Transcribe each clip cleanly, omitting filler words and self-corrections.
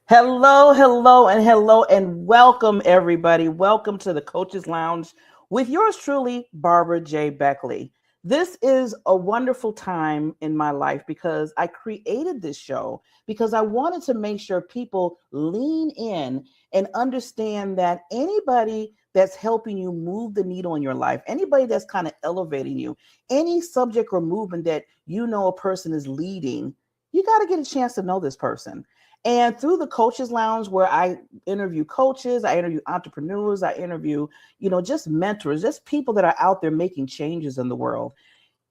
Hello, and welcome everybody. Welcome to the Coaches Lounge with yours truly, Barbara J. Beckley. This is a wonderful time in my life because I created this show because I wanted to make sure people lean in and understand that anybody that's helping you move the needle in your life, anybody that's kind of elevating you, any subject or movement that you know a person is leading, you got to get a chance to know this person. And through the Coaches Lounge, where I interview coaches, I interview entrepreneurs, I interview, just mentors, just people that are out there making changes in the world.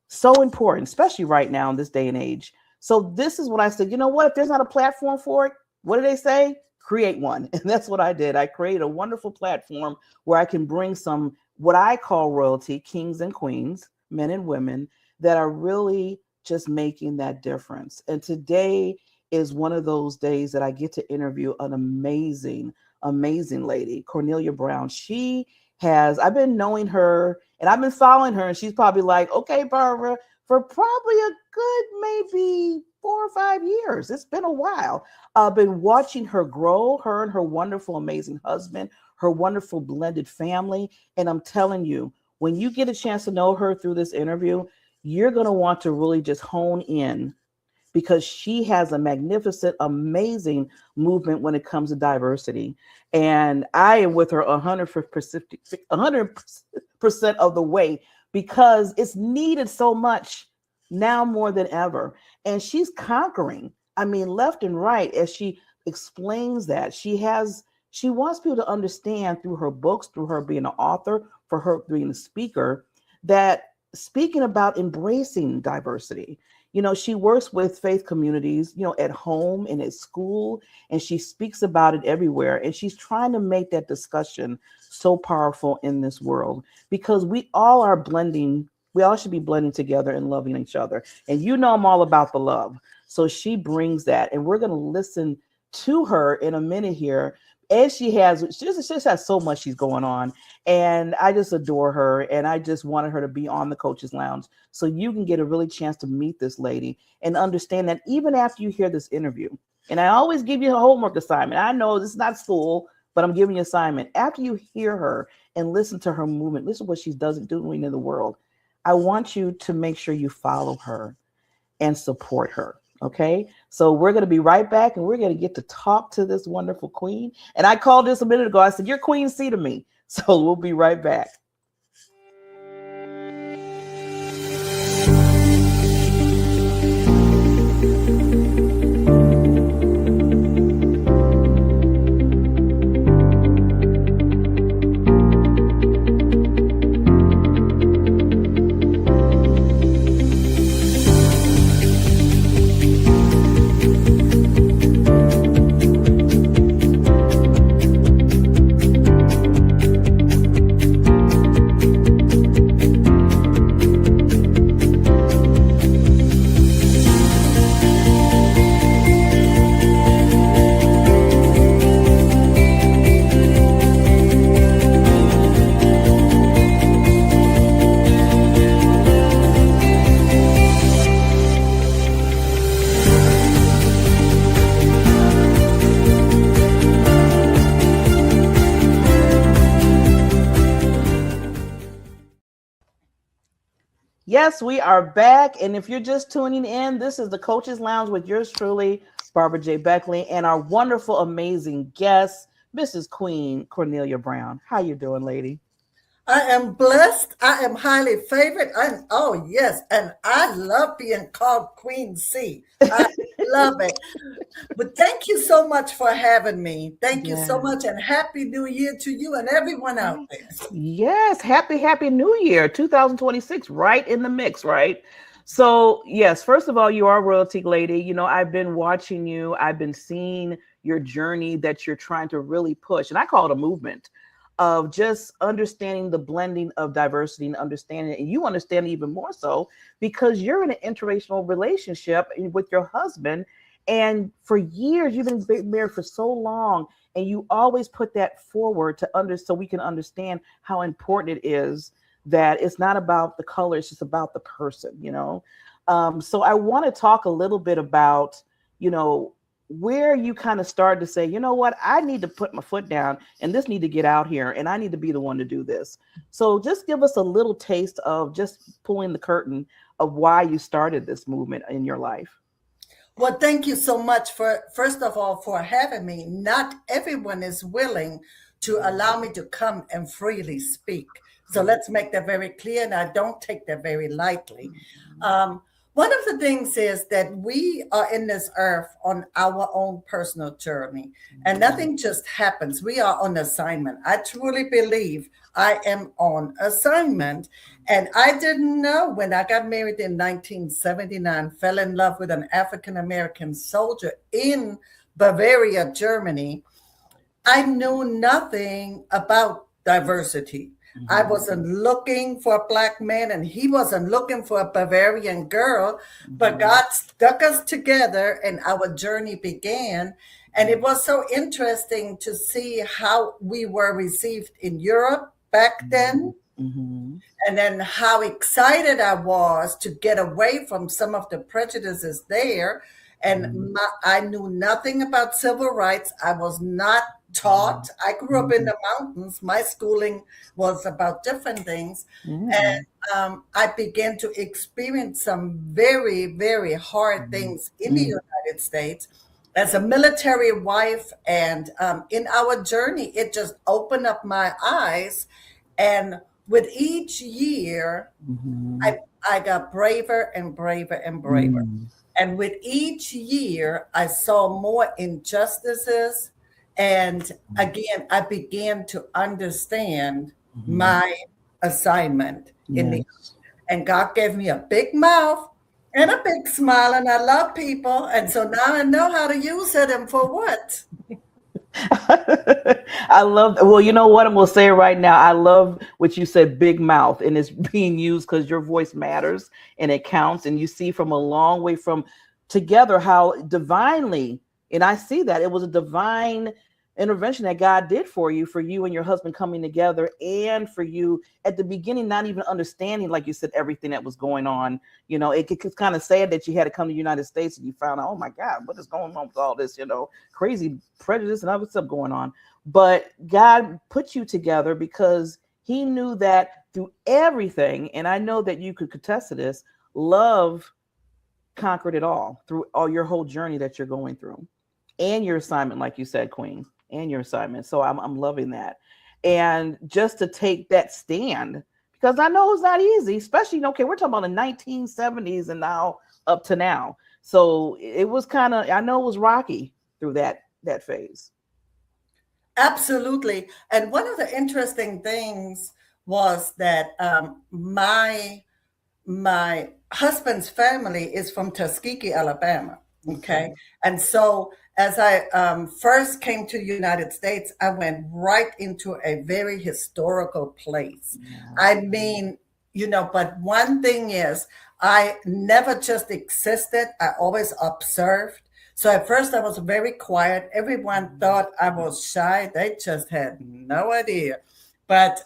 So important, especially right now in this day and age. So this is what I said, you know what, if there's not a platform for it, what do they say? Create one. And that's what I did. I created a wonderful platform where I can bring some, what I call royalty, kings and queens, men and women that are really just making that difference. And today is one of those days that I get to interview an amazing lady, Cornelia Brown. I've been knowing her and I've been following her, and she's probably like, okay, Barbara, for probably a good maybe 4 or 5 years. It's been a while. I've been watching her grow, her and her wonderful, amazing husband, her wonderful blended family. And I'm telling you, when you get a chance to know her through this interview, you're going to want to really just hone in, because she has a magnificent, amazing movement when it comes to diversity. And I am with her 100% of the way, because it's needed so much now more than ever. And she's conquering, left and right, as she explains that. She wants people to understand through her books, through her being an author, for her being a speaker, that speaking about embracing diversity. She works with faith communities, at home and at school, and she speaks about it everywhere. And she's trying to make that discussion so powerful in this world, because we all are blending. We all should be blending together and loving each other. And I'm all about the love. So she brings that, and we're going to listen to her in a minute here. And she just has so much she's going on. And I just adore her. And I just wanted her to be on the Coaches Lounge so you can get a really chance to meet this lady and understand that even after you hear this interview, and I always give you a homework assignment. I know this is not school, but I'm giving you an assignment. After you hear her and listen to her movement, listen to what she doing in the world, I want you to make sure you follow her and support her. Okay, so we're going to be right back, and we're going to get to talk to this wonderful queen. And I called this a minute ago. I said, you're Queen C to me. So we'll be right back. Yes, we are back. And if you're just tuning in, this is the Coaches Lounge with yours truly, Barbara J. Beckley, and our wonderful, amazing guest, Mrs. Queen Cornelia Brown. How you doing, lady? I am blessed. I am highly favored. And oh yes, and I love being called Queen C. I love it. But thank you so much for having me. Thank you so Yes. much, and happy New Year to you and everyone out Yes. there. Yes. Happy New Year, 2026, right in the mix, right? So, yes, first of all, you are a royalty lady. You know, I've been watching you, I've been seeing your journey that you're trying to really push. And I call it a movement of just understanding the blending of diversity and understanding it. And you understand it even more so because you're in an interracial relationship with your husband. And for years, you've been married for so long and you always put that forward to under so we can understand how important it is that it's not about the color, it's just about the person, you know. So I want to talk a little bit about, you know, where you kind of started to say, you know what, I need to put my foot down and this need to get out here and I need to be the one to do this. So just give us a little taste of just pulling the curtain of why you started this movement in your life. Well, thank you so much for, first of all, for having me. Not everyone is willing to allow me to come and freely speak. So let's make that very clear, and I don't take that very lightly. Um, One of the things is that we are in this earth on our own personal journey, and nothing just happens. We are on assignment. I truly believe I am on assignment. And I didn't know when I got married in 1979, fell in love with an African American soldier in Bavaria, Germany. I knew nothing about diversity. I Mhm. wasn't looking for a black man, and he wasn't looking for a Bavarian girl, but Mhm. God stuck us together, and our journey began. And it was so interesting to see how we were received in Europe back then, Mhm. and then how excited I was to get away from some of the prejudices there. And Mhm. I knew nothing about civil rights. I was not Mhm. taught. I grew up in Mhm. the mountains. My schooling was about different things. Yeah. And I began to experience some very, very hard Mhm. things in the Mhm. United States as a military wife. And in our journey, it just opened up my eyes. And with each year, Mhm. I, I got braver and braver and braver. Mhm. And with each year, I saw more injustices. And again, I began to understand Mhm. my assignment in the Yes. and God gave me a big mouth and a big smile, and I love people. And so now I know how to use it and for what. I love, well, you know what? I'm going to say it right now. I love what you said, big mouth, and it's being used because your voice matters and it counts. And you see from a long way from together how divinely, and I see that it was a divine intervention that God did for you and your husband coming together, and for you at the beginning, not even understanding, like you said, everything that was going on. You know, it's kind of sad that you had to come to the United States and you found out, oh my God, what is going on with all this, you know, crazy prejudice and other stuff going on. But God put you together because he knew that through everything, and I know that you could contest to this, love conquered it all through all your whole journey that you're going through and your assignment, like you said, Queen, and your assignment. So I'm loving that. And just to take that stand, because I know it's not easy, especially, okay, we're talking about the 1970s and now up to now. So it was kind of, I know it was rocky through that phase. Absolutely. And one of the interesting things was that my husband's family is from Tuskegee, Alabama. Okay. Okay. And so as I first came to the United States, I went right into a very historical place. Yeah. I mean, but one thing is, I never just existed, I always observed. So at first I was very quiet. Everyone thought I was shy. They just had no idea. But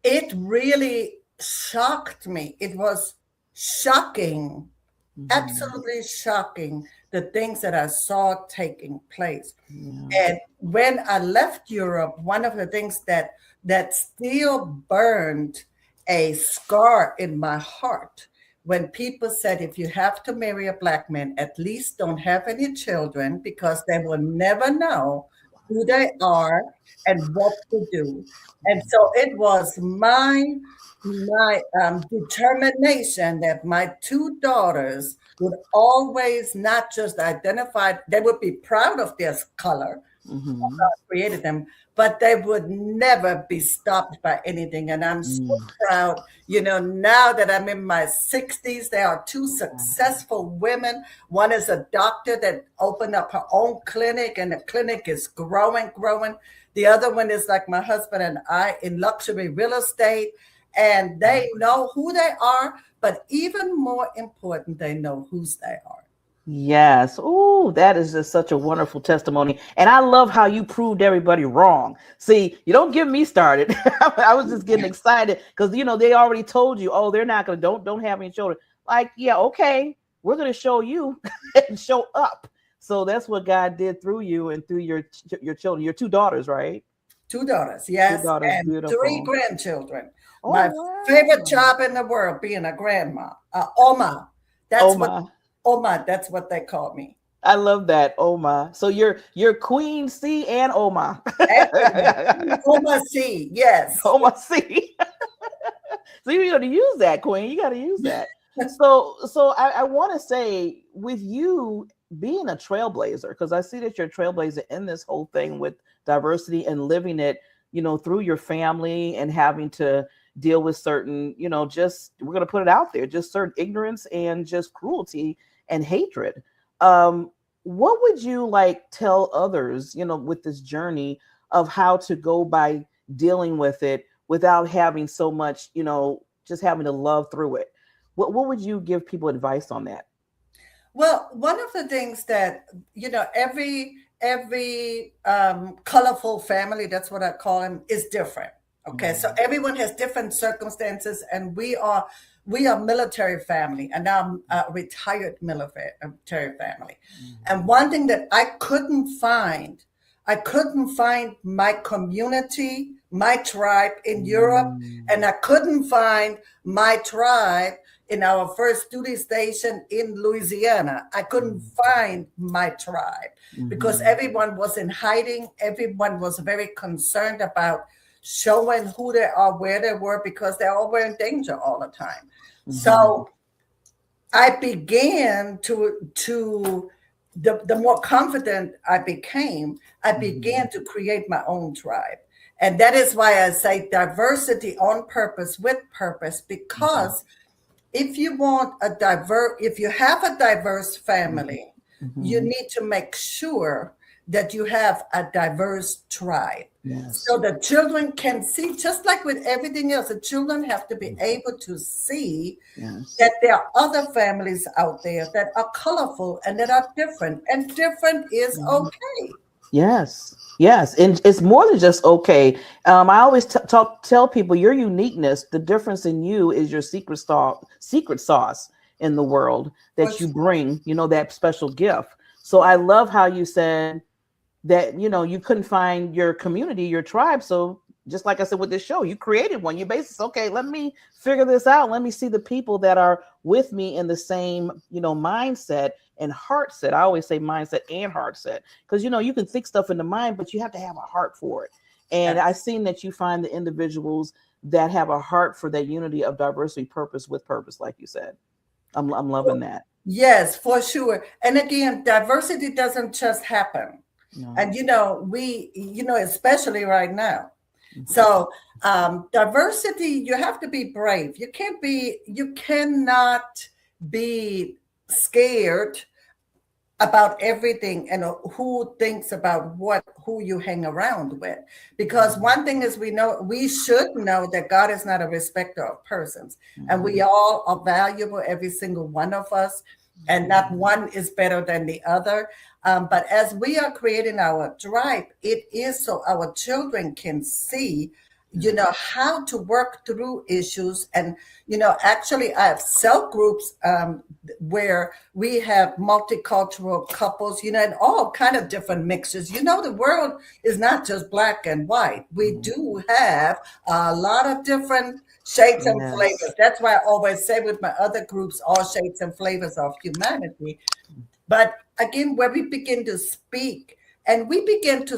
it really shocked me. It was shocking, Mhm. absolutely shocking, the things that I saw taking place. Yeah. And when I left Europe, one of the things that still burned a scar in my heart when people said, if you have to marry a black man, at least don't have any children because they will never know who they are and what to do. And so it was my determination that my two daughters would always not just identify, they would be proud of their color, Mm-hmm. created them, but they would never be stopped by anything. And I'm so Mm. proud, now that I'm in my 60s, there are two successful women. One is a doctor that opened up her own clinic, and the clinic is growing, growing. The other one is like my husband and I in luxury real estate, and they know who they are, but even more important, they know whose they are. Yes. Oh, that is just such a wonderful testimony. And I love how you proved everybody wrong. See, you don't get me started. I was just getting excited because they already told you, oh, they're not gonna don't have any children. Like, yeah, okay, we're gonna show you and show up. So that's what God did through you and through your children, your two daughters, right? Two daughters, Two yes, daughters, and three beautiful. grandchildren. Oh My favorite wow. job in the world being a grandma, Oma. Oh That's what my. Oma. That's what they call me. I love that. Oh my. So you're Queen C and oh my. And Oma C. Yes. Oh my C. So you got to use that, Queen. You got to use that. So I want to say with you being a trailblazer, because I see that you're a trailblazer in this whole thing with diversity and living it, through your family and having to deal with certain, just we're gonna put it out there, just certain ignorance and just cruelty and hatred. What would you like tell others, with this journey of how to go by dealing with it without having so much, just having to love through it? What would you give people advice on that? Well, one of the things that every colorful family, that's what I call them, is different. Okay, so Mhm. everyone has different circumstances, and we are military family, and I'm a retired military family. And one thing that I couldn't find my community, my tribe in Europe, Mhm. and I couldn't find my tribe in our first duty station in Louisiana. I couldn't find my tribe because Mhm. everyone was in hiding. Everyone was very concerned about showing who they are, where they were, because they all were in danger all the time. Mhm. So I began to the more confident I began Mhm. to create my own tribe. And that is why I say diversity on purpose with purpose, Mhm. because if you have a diverse Mhm. family, you Mhm. need to make sure that you have a diverse tribe. Yes. So the children can see, just like with everything else, the children have to be Mhm. able to see Yes. that there are other families out there that are colorful and that are different, and different is Mhm. okay. Yes. Yes. And it's more than just okay. I always tell people your uniqueness, the difference in you is your secret sauce in the world For that you sure. bring, that special gift. So I love how you said that you couldn't find your community, your tribe. So just like I said with this show, you created one. You basically said, okay, let me figure this out. Let me see the people that are with me in the same mindset and heart set. I always say mindset and heart set, because you can think stuff in the mind, but you have to have a heart for it. And I've Yes. seen that you find the individuals that have a heart for that unity of diversity, purpose with purpose, like you said. I'm loving that. Yes, for sure. And again, diversity doesn't just happen. And No. especially right now. Mhm. So diversity, you have to be brave. You cannot be scared about everything and who thinks about who you hang around with, because Mhm. one thing is, we should know that God is not a respecter of persons, and we Mhm. all are valuable, every single one of us, and not Mhm. one is better than the other. But as we are creating our tribe, it is so our children can see how to work through issues. And actually I have cell groups where we have multicultural couples, and all kind of different mixes. The world is not just black and white. We Mhm. do have a lot of different Shades and Yes. flavors. That's why I always say with my other groups, all shades and flavors of humanity. But again, where we begin to speak and we begin to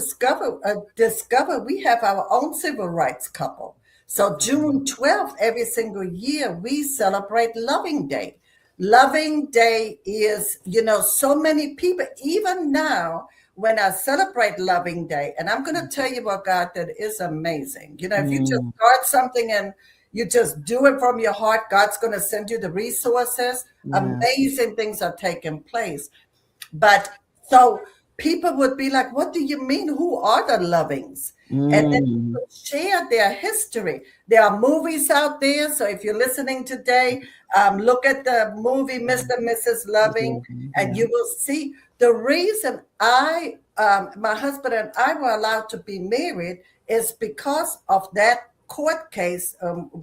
discover we have our own civil rights couple. So June 12th, every single year, we celebrate Loving Day. Loving Day is, so many people, even now, when I celebrate Loving Day, and I'm going to tell you what, God, that is amazing. If you just Mm, start something and you just do it from your heart, God's going to send you the resources. yes. Amazing things are taking place. But so people would be like, what do you mean? Who are the Lovings? And then Mm, people share their history. There are movies out there. So if you're listening today, look at the movie Mr. and Mrs. Loving, and yeah. you will see the reason my husband and I were allowed to be married is because of that court case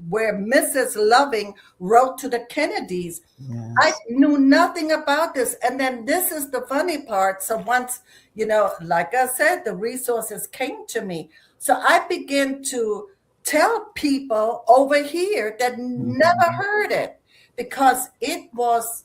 where Mrs. Loving wrote to the Kennedys. I Yes. knew nothing about this. And then this is the funny part. So once, like I said, the resources came to me. So I began to tell people over here that never Mhm. heard it because it was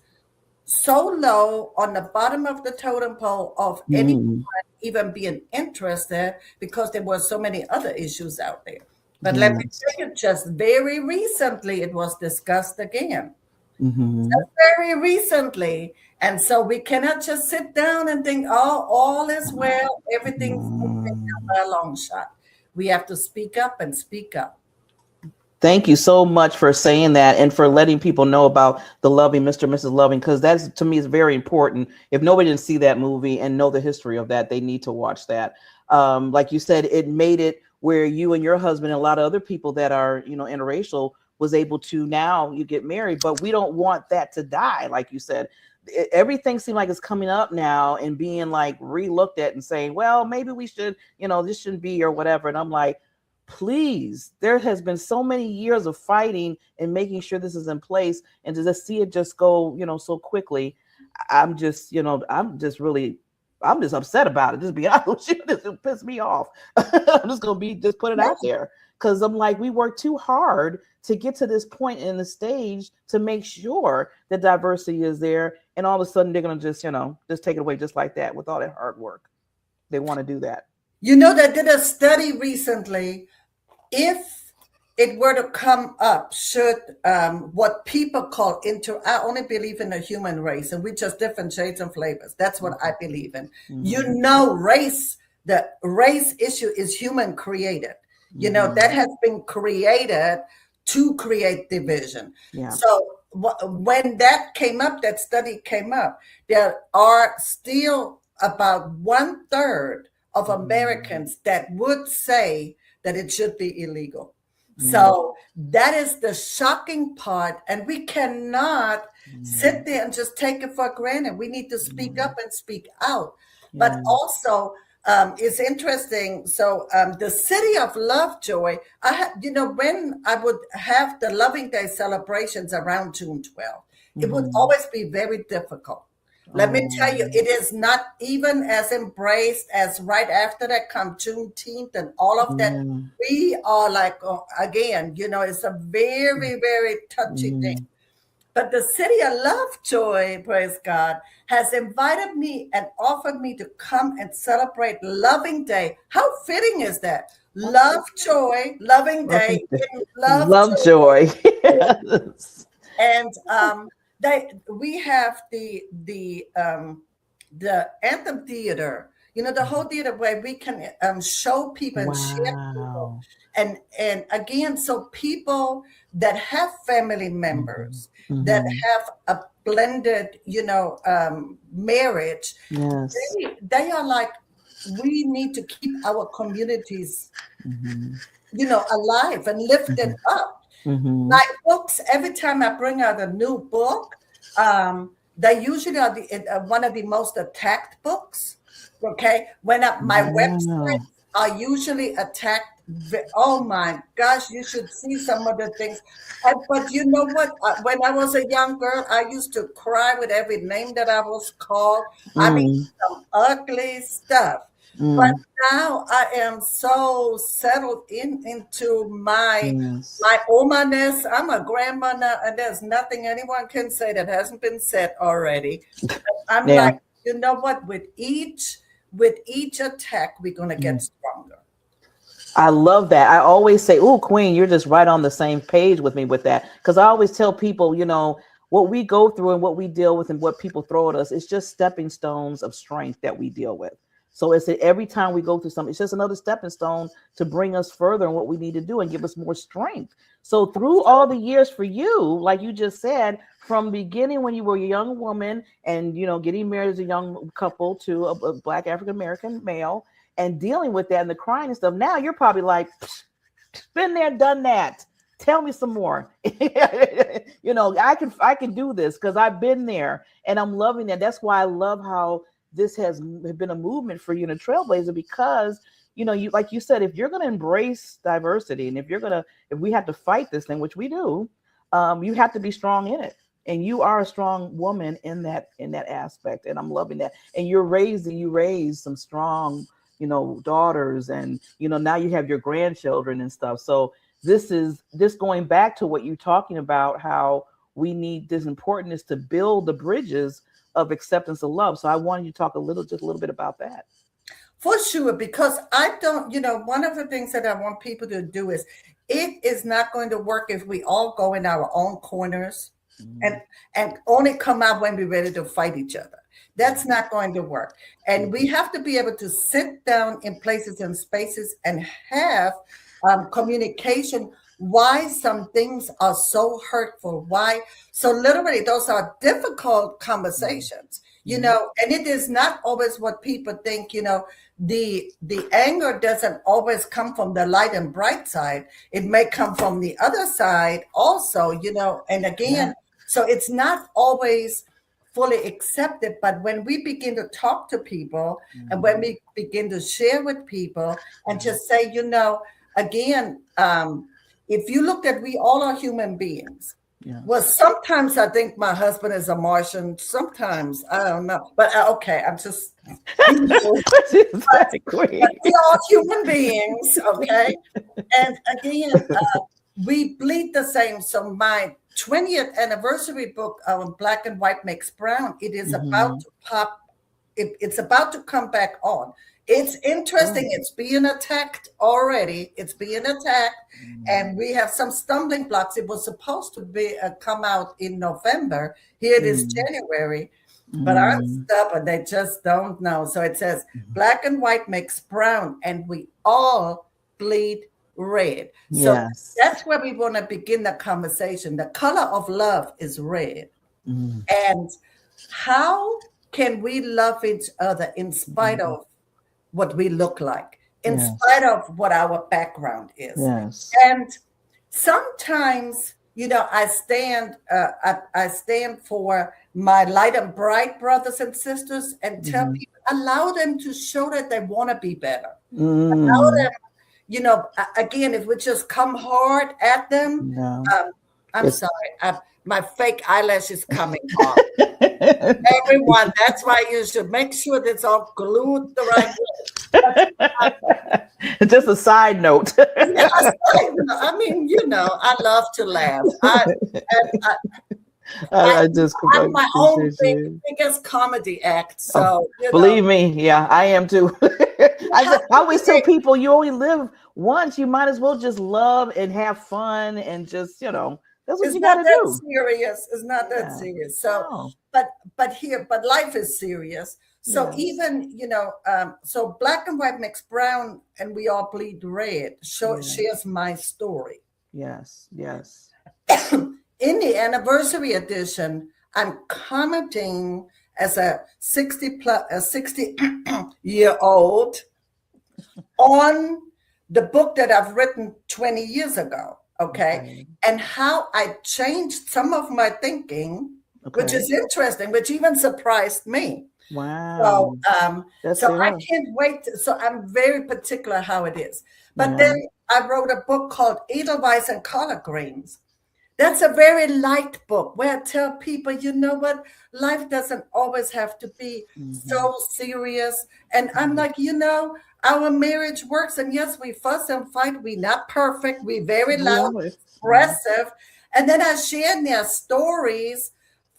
so low on the bottom of the totem pole of anyone Mm, even being interested because there were so many other issues out there. But let me yes. tell you, just very recently it was discussed again. Hmm. Very recently. And so we cannot just sit down and think, oh, all is well, everything's okay by a long shot. We have to speak up and speak up. Thank you so much for saying that and for letting people know about the Loving Mr. and Mrs. Loving, because that's to me is very important. If nobody didn't see that movie and know the history of that, they need to watch that. Like you said, it made it where you and your husband and a lot of other people that are, interracial was able to now you get married, but we don't want that to die. Like you said, everything seemed like it's coming up now and being like re-looked at and saying, well, maybe we should, this shouldn't be or whatever. And I'm like, please, there has been so many years of fighting and making sure this is in place, and to just see it just go so quickly, I'm just upset about it, just be honest with you. This will piss me off. I'm just gonna be just put it out there, because I'm like, we worked too hard to get to this point in the stage to make sure that diversity is there, and all of a sudden they're gonna just take it away just like that with all that hard work. They want to do that. They did a study recently. If it were to come up, should what people call I only believe in the human race, and we just different shades and flavors. That's what I believe in. Mm-hmm. Race, the race issue is human created. That Mm-hmm. has been created to create division. Yeah. So when that study came up, there are still about 1/3 of Mm-hmm. Americans that would say that it should be illegal. Yeah. So that is the shocking part. And we cannot Mm-hmm. sit there and just take it for granted. We need to speak Mm-hmm. up and speak out. But Yeah. also, it's interesting. So the city of Lovejoy, when I would have the Loving Day celebrations around June 12th, it would Mm-hmm. always be very difficult. Let me tell you, Um, it is not even as embraced as right after that come Juneteenth and all of that. yeah. We are like, again, it's a very, very touchy thing. Mm-hmm. But the city of Lovejoy, praise God, has invited me and offered me to come and celebrate Loving Day. How fitting is that? Lovejoy, Loving Day in Love Lovejoy. joy. Yes. And we have the Anthem Theater, the whole theater where we can show people and share people. Wow. And again, so people that have family Mm-hmm. members that Mm-hmm. have a blended, marriage, Yes. they are like, we need to keep our communities, Mm-hmm. alive and lifted up. Mm-hmm. My books, every time I bring out a new book, they usually are one of the most attacked books. Okay. My Wow. websites are usually attacked. Oh my gosh, you should see some of the things. But you know what? When I was a young girl, I used to cry with every name that I was called. I mean, Mm. some ugly stuff. But Mm, now I am so settled into yes. my womaness. I'm a grandma now, and there's nothing anyone can say that hasn't been said already. I'm Yeah. like, you know what? With each attack, we're gonna get stronger. I love that. I always say, "Oh, Queen, you're just right on the same page with me with that." Because I always tell people, what we go through and what we deal with and what people throw at us, it's just stepping stones of strength that we deal with. So it's every time we go through something, it's just another stepping stone to bring us further in what we need to do and give us more strength. So through all the years for you, like you just said, from beginning when you were a young woman and getting married as a young couple to a Black African American male and dealing with that and the crying and stuff. Now you're probably like, been there, done that. Tell me some more. I can do this because I've been there and I'm loving that. That's why I love how this has been a movement for you in a trailblazer because you like you said, if you're going to embrace diversity and if we have to fight this thing, which we do, you have to be strong in it. And you are a strong woman in that aspect, and I'm loving that. And you raised some strong daughters, and now you have your grandchildren and stuff. So this going back to what you're talking about, how we need this importance to build the bridges of acceptance of love. So I wanted you to talk just a little bit about that. For sure, because I don't, one of the things that I want people to do is it is not going to work if we all go in our own corners and Mm, and only come out when we're ready to fight each other. That's not going to work. And we have to be able to sit down in places and spaces and have communication. Why some things are so hurtful? Why? So literally, those are difficult mm, conversations. mm, And it is not always what people think. The anger doesn't always come from the light and bright side. It may come from the other side also. And yeah. again, so it's not always fully accepted. But when we begin to talk to people and when Mhm, we begin to share with people and mhm, just say, again, if you look at, we all are human beings. Well, yes. sometimes I think my husband is a Martian. Sometimes I don't know, but okay, I'm just, What is but, that, but Queen? we are human beings, okay? And again, we bleed the same. So my 20th anniversary book, Black and White Makes Brown, it is about Hmm. to pop. It's about to come back on. It's Good. interesting. It's being attacked already. It's being attacked, Mm, and we have some stumbling blocks. It was supposed to be come out in November. Here it is, mm, January. But I'm mm, stubborn. They just don't know. So it says black and white makes brown, and we all bleed red. So yes. that's where we want to begin the conversation. The color of love is red. Mm, And how can we love each other in spite mm, of what we look like, in spite yes. of what our background is? Yes. And sometimes, I stand for my light and bright brothers and sisters and tell Hmm. people, allow them to show that they want to be better. Allow Mm, them, again, if we just come hard at them, no. um, I'm It's sorry, my fake eyelash is coming off. Everyone, that's why you should make sure that's all glued the right way. But just a side note. yes, I mean, I love to laugh. I I, I just I'm my own appreciate you. biggest comedy act. Oh, So, believe me, yeah, I am too. you I have to always tell create. people you only live once. You might as well just love and have fun and just, that's what It's you got not to that do. serious. It's not that Yeah. serious. So, No. but life is serious. So Yes. even, so black and white makes brown and we all bleed red. Yeah. Shares my story. Yes. Yes. In the anniversary edition, I'm commenting as a 60 year old on the book that I've written 20 years ago, okay? Okay. And how I changed some of my thinking, which Okay. is interesting, which even surprised me. So, Wow. um, That's so I it. can't wait. So I'm very particular how it is. But Yeah. then I wrote a book called Edelweiss and Collard Greens, That's a very light book where I tell people, you know what? Life doesn't always have to be Mm-hmm. so serious. And I'm like, our marriage works. And yes, we fuss and fight. We're not perfect. We're very We loud, always. Mm-hmm. expressive. And then I share their stories,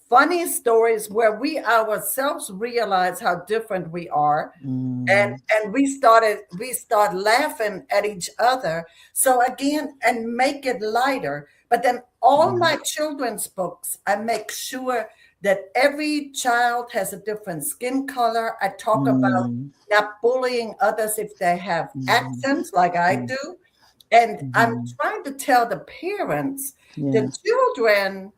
funny stories where we ourselves realize how different we are, and Mm-hmm. we start laughing at each other, so again, and make it lighter. But then all Yeah. my children's books, I make sure that every child has a different skin color. I talk about Mm-hmm. not bullying others if they have Mm-hmm. accents like I do, and I'm Mm-hmm. trying to tell the parents, the Yes. children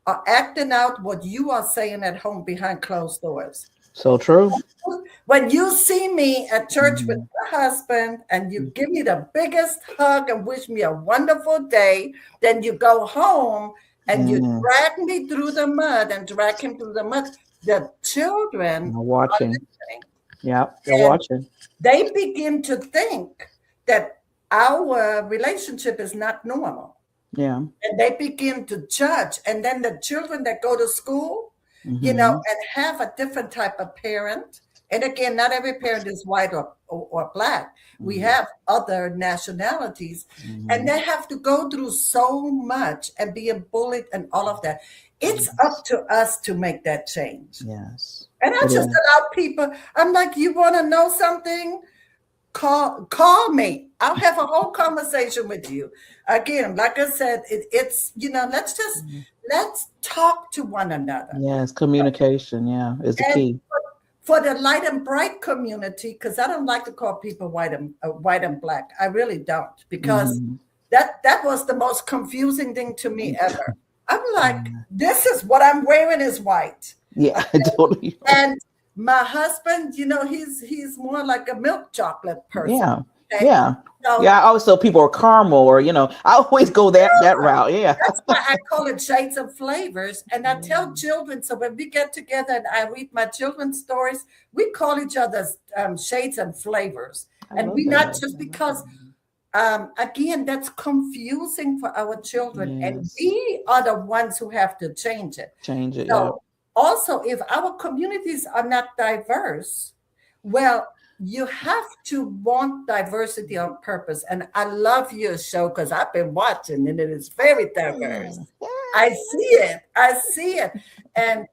are acting out what you are saying at home behind closed doors. So true. When you see me at church with Mm-hmm. my husband and you give me the biggest hug and wish me a wonderful day, then you go home and you Mm-hmm. drag me through the mud and drag him through the mud. The children They're are watching. listening, Yeah, they're and watching. they begin to think that our relationship is not normal, Yeah. and they begin to judge. And then the children that go to school, Mm-hmm. and have a different type of parent. And again, not every parent is white or black. We Mm-hmm. have other nationalities, and Mm-hmm. they have to go through so much and being bullied and all of that. It's Yes. up to us to make that change. Yes. And I It just is. allow people, I'm like, you want to know something? Call me. I'll have a whole conversation with you. Again, like I said, it's Mhm. let's talk to one another. Yes. Communication. Yeah, is the And key. for the light and bright community, because I don't like to call people white and black. I really don't, because Mm-hmm. that was the most confusing thing to me ever. I'm like, Yeah. this is what I'm wearing is white. Yeah. I totally. And my husband, he's more like a milk chocolate person. Yeah. Okay. Yeah. So Yeah. I always tell people are caramel, or I always go that route. Yeah. that's why I call it shades of flavors. And I tell children, so when we get together and I read my children's stories, we call each other shades and flavors. I And love we not that. just I love because, that. again, that's confusing for our children. And Yes. we are the ones who have to change it. Change it. Yeah. So also, if our communities are not diverse, well, you have to want diversity on purpose. And I love your show because I've been watching and it is very diverse. Yeah. I see it. I see it. And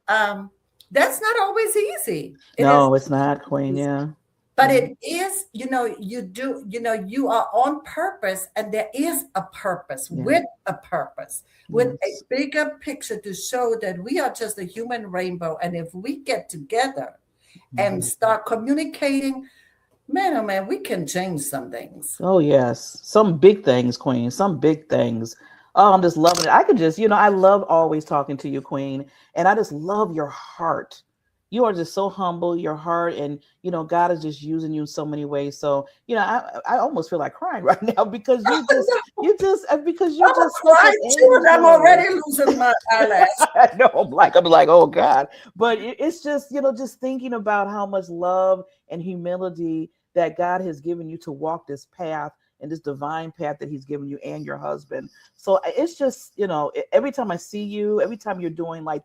that's not always easy. It is No, it's not, not Queen. easy. Yeah. But Yeah. it is, you are on purpose, and there is a purpose Yeah. with a purpose, with a Yes. bigger picture to show that we are just a human rainbow. And if we get together and Mhm. start communicating, man, oh man, we can change some things. Oh yes, some big things, Queen. Some big things. Oh, I'm just loving it. I could just, I love always talking to you, Queen, and I just love your heart. You are just so humble, your heart, and God is just using you in so many ways. So, I almost feel like crying right now because because you're I'm a just such an cry too, and I'm angel. already losing my eyelash. I know. I'm like, oh God. But it's just, just thinking about how much love and humility that God has given you to walk this path and this divine path that He's given you and your husband. So it's just, every time I see you, every time you're doing like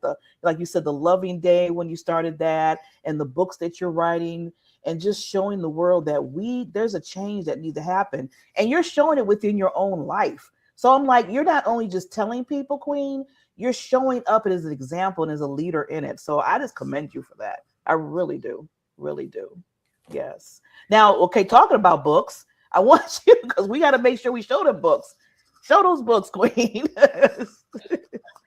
you said, the loving day when you started that, and the books that you're writing, and just showing the world that there's a change that needs to happen, and you're showing it within your own life. So I'm like, you're not only just telling people, Queen, you're showing up as an example and as a leader in it. So I just commend you for that. I really do. Really do. Yes. Now, okay, talking about books, I want you, because we got to make sure we show the books. Show those books, Queen.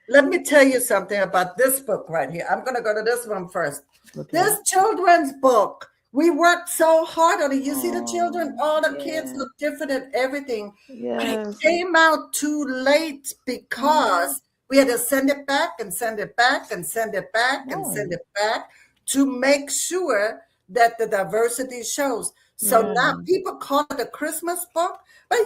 Let me tell you something about this book right here. I'm going to go to this one first. Okay. This children's book, we worked so hard on it. You see the children, Oh, all the kids yeah. look different and everything. But it Yes. came out too late because we had to send it back and send it back and send it back and Oh, send it back to make sure that the diversity shows. So now yeah. people call it a Christmas book, but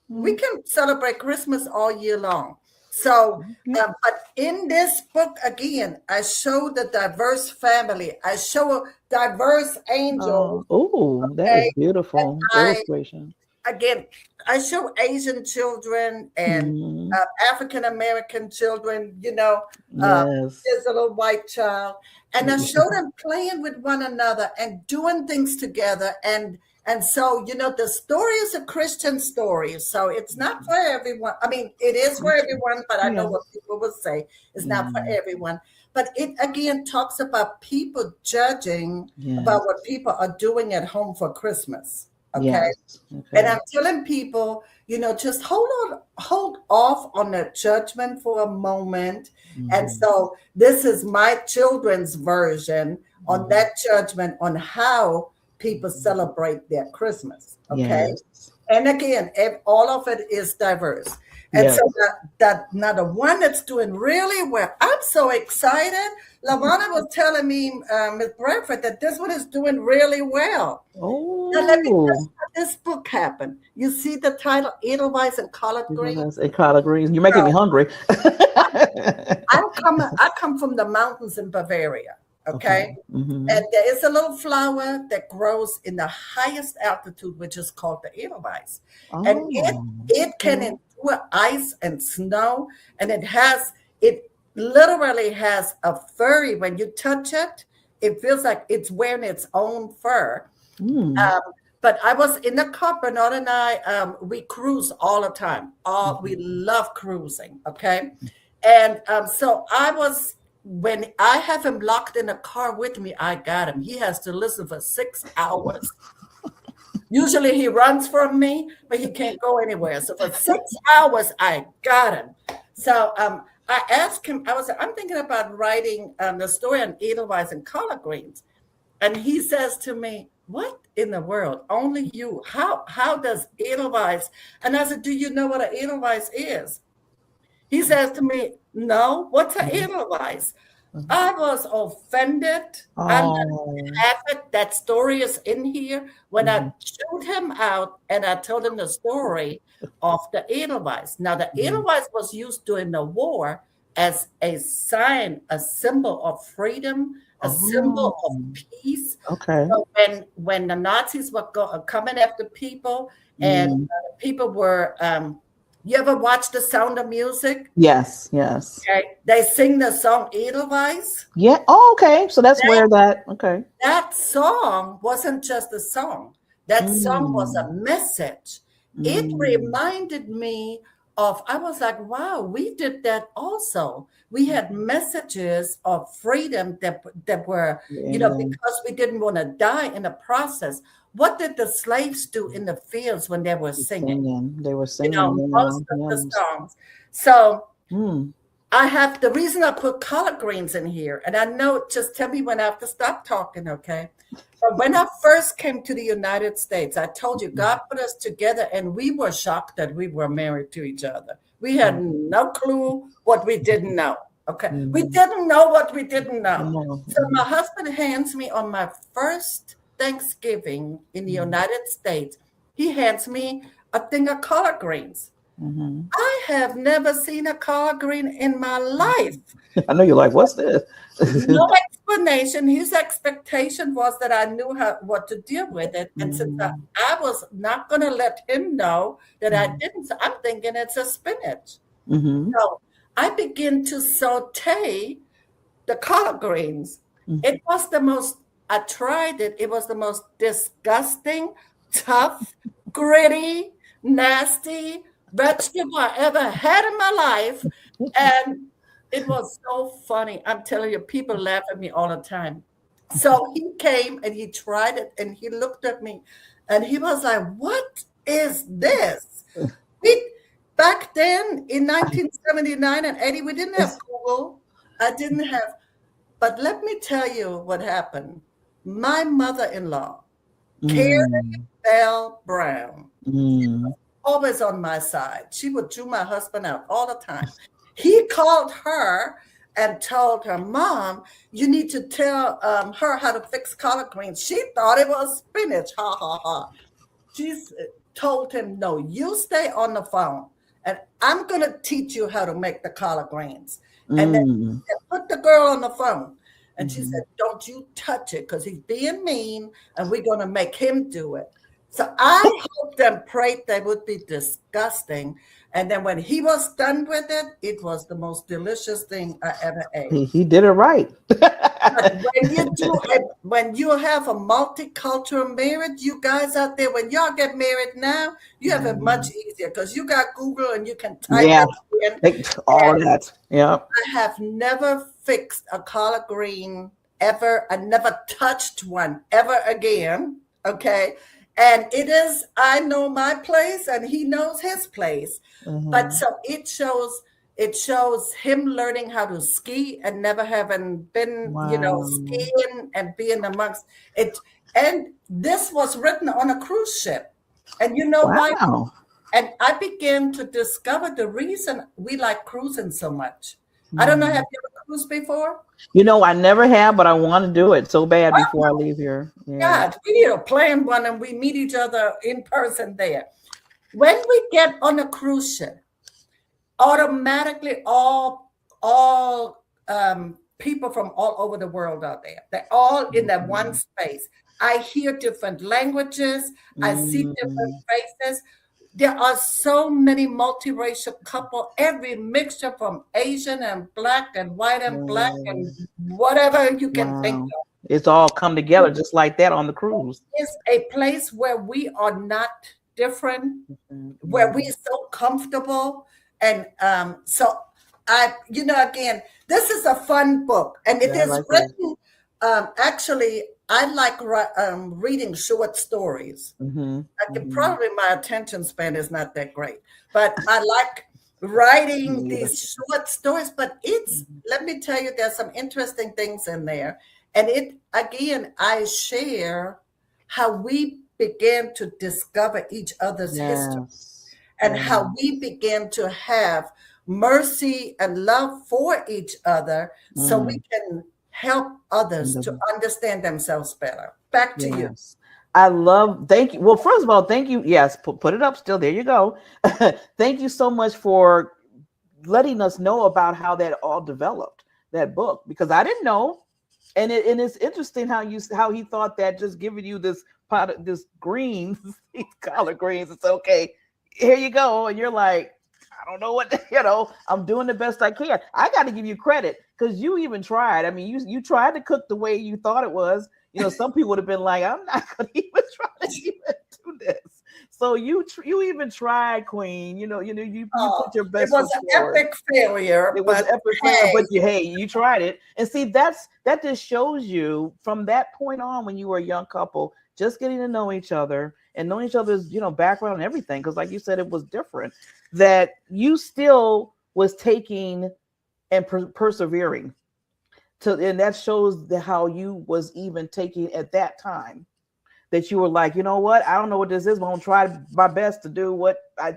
we Mm, can celebrate Christmas all year long. So, okay. but in this book, again, I show the diverse family. I show a diverse angel. Oh, that is Okay, and beautiful I illustration. again, I show Asian children and Hmm. African American children, uh, Yes. there's a little white child, and I show them playing with one another and doing things together. And so, the story is a Christian story. So it's not for everyone. I mean, it is for everyone, but I know Yes. what people will say it's not for Mm. everyone. But it again talks about people judging about Yes. what people are doing at home for Christmas. Okay. Yes. And Okay. I'm telling people, just hold off on that judgment for a moment. And Hmm. so this is my children's version on Hmm. that judgment on how people celebrate their Christmas. Okay. Yes. And again, all of it is diverse. And so Yes. that now the one that's doing really well, I'm so excited. Lavana was telling me, Ms. Bradford, that this one is doing really well. Now let me tell Oh, you how this book happened. You see the title, Edelweiss and Collard Green. yes. A collard greens. You're making So me hungry. I come from the mountains in Bavaria. Okay. Okay. Hmm. And there is a little flower that grows in the highest altitude, which is called the Edelweiss. And it Oh. it can Okay. endure ice and snow, and it literally has a furry. When you touch it, it feels like it's wearing its own fur. Mm. Um, but I was in the car, Bernard and I, we cruise all the time. We Mhm. love cruising, okay? And so when I have him locked in a car with me, I got him. He has to listen for 6 hours. Usually he runs from me, but he can't go anywhere. So for 6 hours, I got him. So I asked him, I'm thinking about writing the story on Edelweiss and collard greens. And he says to me, "What in the world? Only you. How does Edelweiss?" And I said, "Do you know what an Edelweiss is?" He says to me, "No. What's an Mhm. Edelweiss?" Mhm. I was offended. I'm not Oh. have it. That story is in here. When I Mhm. showed him out and I told him the story of the Edelweiss. Now, the Mhm. Edelweiss was used during the war as a sign, a symbol of freedom, a symbol of Oh. peace. Okay. So when the Nazis were coming after people, and Mm. people were, you ever watch The Sound of Music? Yes. Yes. Okay, they sing the song Edelweiss. Yeah. Oh, okay. So that's where that. Okay. That song wasn't just a song. That song was Mm. a message. It Mm. reminded me I was like, wow, we did that also. We had messages of freedom that were, Yeah. because we didn't want to die in the process. What did the slaves do in the fields when they were singing? Singing. They were singing. Most of Yeah. the Hymns. songs. So Mm. I have the reason I put collard greens in here, and I know, just tell me when I have to stop talking, okay? But when I first came to the United States, I told you God put us together, and we were shocked that we were married to each other. We had Mm. no clue what we didn't know, okay? We Mm. didn't know what we didn't know. Come on. So my husband hands me on my first Thanksgiving in the Mm. United States, he hands me a thing of collard greens. Mhm. I have never seen a collard green in my life. I know you're like, what's this? No explanation. His expectation was that I knew what to deal with it. And since Mhm. I was not going to let him know that I Mhm. didn't, so I'm thinking it's a spinach. Mhm. So I begin to saute the collard greens. Mhm. It was the most, I tried it. It was the most disgusting, tough, gritty, nasty vegetable I ever had in my life. And it was so funny. I'm telling you, people laugh at me all the time. So he came and he tried it and he looked at me and he was like, "What is this?" We back then in 1979 and 80, we didn't have Google. I didn't have, but let me tell you what happened. My mother-in-law, Carrie Mm. Bell Brown, Mm. always on my side. She would chew my husband out all the time. He called her and told her, "Mom, you need to tell her how to fix collard greens." She thought it was spinach. Ha ha ha. She told him, "No, you stay on the phone and I'm going to teach you how to make the collard greens." And then Mm. put the girl on the phone. And she said, Mhm. "Don't you touch it because he's being mean and we're going to make him do it." So I hoped and prayed they would be disgusting. And then when he was done with it, it was the most delicious thing I ever ate. He did it right. But when you have a multicultural marriage, you guys out there, when y'all get married now, you have it much easier because you got Google and you can type Yeah, it in. all of And that. Yeah. I have never fixed a collard green ever. I never touched one ever again. Okay. And I know my place and he knows his place. But Hmm. so it shows him learning how to ski and never having been, Wow. skiing and being amongst it. And this was written on a cruise ship. And you know why? Wow. And I began to discover the reason we like cruising so much. I don't know, have Mhm. you ever cruised before? I never have, but I want to do it so bad before I leave here. Yeah. God, we need to plan one and we meet each other in person there. When we get on a cruise ship, automatically all people from all over the world are there. They're all in that one Mhm. space. I hear different languages. I see different Mhm. faces. There are so many multiracial couple, every mixture from Asian and black and white and black and Wow. whatever you can think Wow. of. It's all come together just like that on the cruise. It's a place where we are not different, where we're Mhm. so comfortable. And so again, this is a fun book, and it Yeah, I is like this. written. Actually, I like reading short stories. Hmm. I can Hmm. probably my attention span is not that great, but I like writing Me either. these short stories. But Mhm. let me tell you, there's some interesting things in there. And I share how we began to discover each other's history Yes. and how we began to have mercy and love for each other so we Mm. can help others to And understand themselves better. Back to you. yes. I love, thank you. Well, first of all, thank you. Yes, put it up still. There you go. Thank you so much for letting us know about how that all developed, that book, because I didn't know. And it's interesting how he thought that just giving you this pot of this greens, these collard greens, it's okay. Here you go. And you're like, I don't know what I'm doing the best I can. I got to give you credit because you even tried. I mean, you tried to cook the way you thought it was. Some people would have been like, I'm not gonna even try to even do this. So you even tried, Queen. You Oh, put your it best was foot an forward. epic failure, It was but an epic failure, hey, but you tried it. And see, that just shows you from that point on when you were a young couple, just getting to know each other and knowing each other's, background and everything. Because like you said, it was different. That you still was taking and persevering and that shows how you was even taking at that time that you were like, you know what? I don't know what this is, but I'm gonna try my best to do what I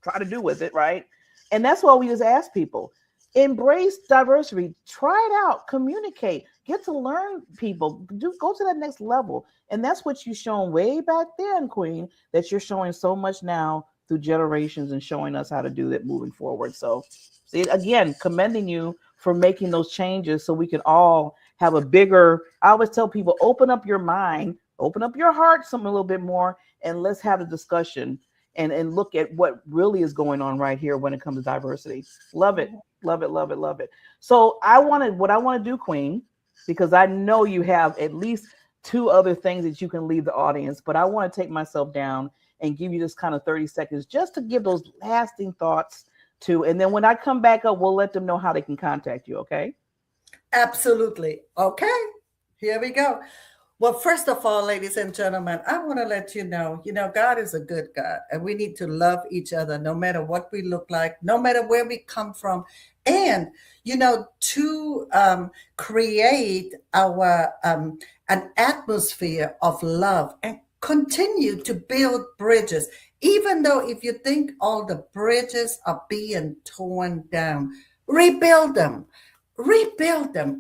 try to do with it, right? And that's why we just ask people, embrace diversity, try it out, communicate, get to learn people, go to that next level. And that's what you shown way back then, Queen, that you're showing so much now through generations and showing us how to do that moving forward. So see, again, commending you for making those changes so we can all have a bigger, I always tell people, open up your mind, open up your heart some a little bit more, and let's have a discussion and look at what really is going on right here when it comes to diversity. Love it. Love it, love it, love it. So what I want to do, Queen, because I know you have at least two other things that you can leave the audience, but I want to take myself down and give you this kind of 30 seconds just to give those lasting thoughts to, and then when I come back up, we'll let them know how they can contact you. Okay. absolutely. Okay, here we go. Well, first of all, ladies and gentlemen, I want to let God is a good God, and we need to love each other no matter what we look like, no matter where we come from. And, to create an atmosphere of love and continue to build bridges, even though if you think all the bridges are being torn down, rebuild them,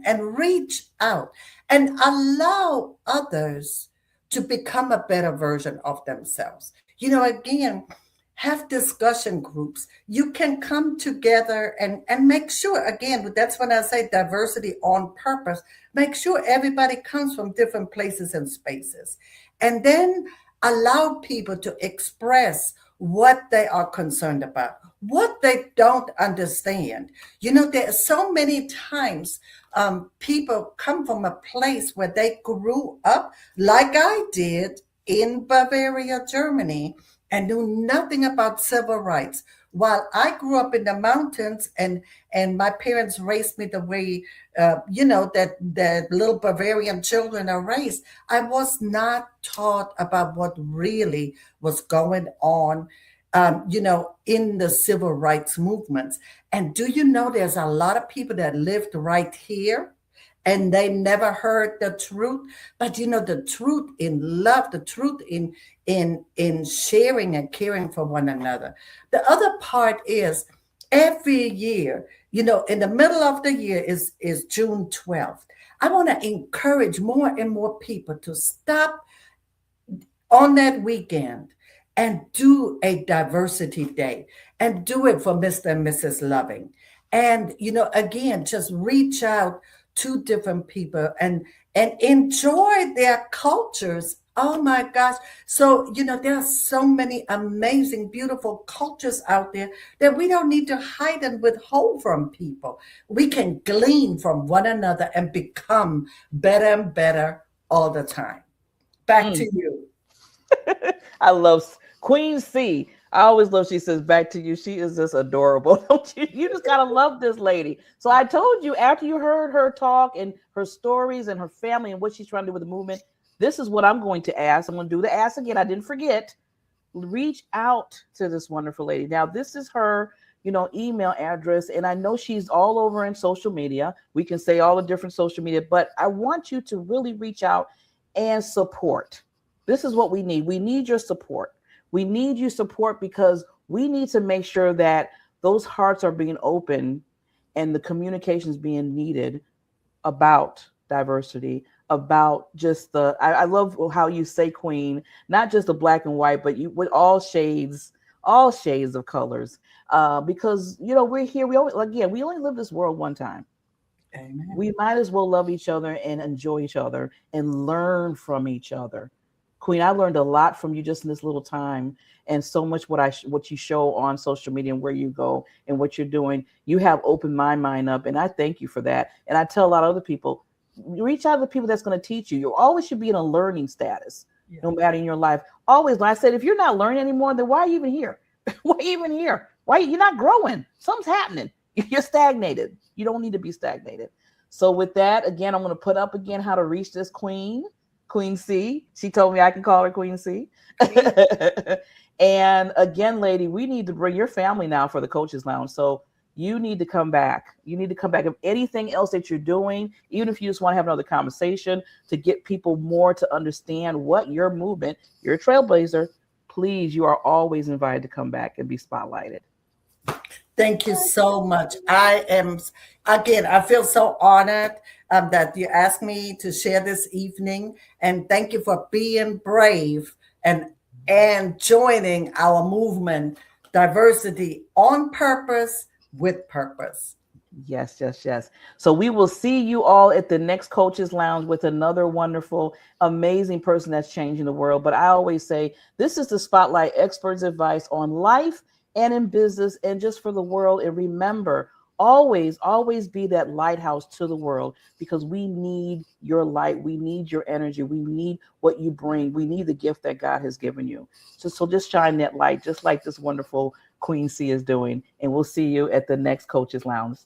and reach out and allow others to become a better version of themselves. Again, have discussion groups. You can come together and make sure, again, that's when I say diversity on purpose, make sure everybody comes from different places and spaces. And then allow people to express what they are concerned about, what they don't understand. There are so many times people come from a place where they grew up like I did in Bavaria, Germany, and knew nothing about civil rights. While I grew up in the mountains, and my parents raised me the way that little Bavarian children are raised, I was not taught about what really was going on, in the civil rights movements. And do you know there's a lot of people that lived right here and they never heard the truth? But the truth in love, the truth in sharing and caring for one another. The other part is every year, in the middle of the year is June 12th. I want to encourage more and more people to stop on that weekend and do a diversity day and do it for Mr. and Mrs. Loving. And, again, just reach out to different people and enjoy their cultures. Oh my gosh. So, there are so many amazing, beautiful cultures out there that we don't need to hide and withhold from people. We can glean from one another and become better and better all the time. Back to you. I love Queen C. I always love, she says, back to you. She is just adorable. Don't you? You just gotta love this lady. So I told you, after you heard her talk and her stories and her family and what she's trying to do with the movement, this is what I'm going to ask. I'm going to do the ask again. I didn't forget. Reach out to this wonderful lady. Now, this is her, email address, and I know she's all over in social media. We can say all the different social media, but I want you to really reach out and support. This is what we need. We need your support. We need your support because we need to make sure that those hearts are being open and the communications being needed about diversity, about just I love how you say, Queen, not just the black and white, but you with all shades of colors. Because we're here. We only live this world one time. Amen. We might as well love each other and enjoy each other and learn from each other. Queen, I learned a lot from you just in this little time, and so much what you show on social media and where you go and what you're doing. You have opened my mind up, and I thank you for that. And I tell a lot of other people, reach out to the people that's going to teach you. You always should be in a learning status, no matter in your life. Always, when I said, if you're not learning anymore, then why are you even here? Why are you even here? Why you're not growing? Something's happening. You're stagnated. You don't need to be stagnated. So with that, again, I'm going to put up again how to reach this Queen C. She told me I can call her Queen C. And again, lady, we need to bring your family now for the Coaches Lounge. So you need to come back. You need to come back. If anything else that you're doing, even if you just want to have another conversation to get people more to understand what your movement, you're a trailblazer, please, you are always invited to come back and be spotlighted. Thank you so much. I feel so honored that you asked me to share this evening. And thank you for being brave and joining our movement, Diversity on Purpose, with Purpose. Yes. So we will see you all at the next Coaches Lounge with another wonderful, amazing person that's changing the world. But I always say, this is the Spotlight Experts Advice on life and in business and just for the world. And remember, always be that lighthouse to the world, because we need your light. We need your energy. We need what you bring. We need the gift that God has given you. So just shine that light, just like this wonderful Queen C is doing. And we'll see you at the next Coaches Lounge.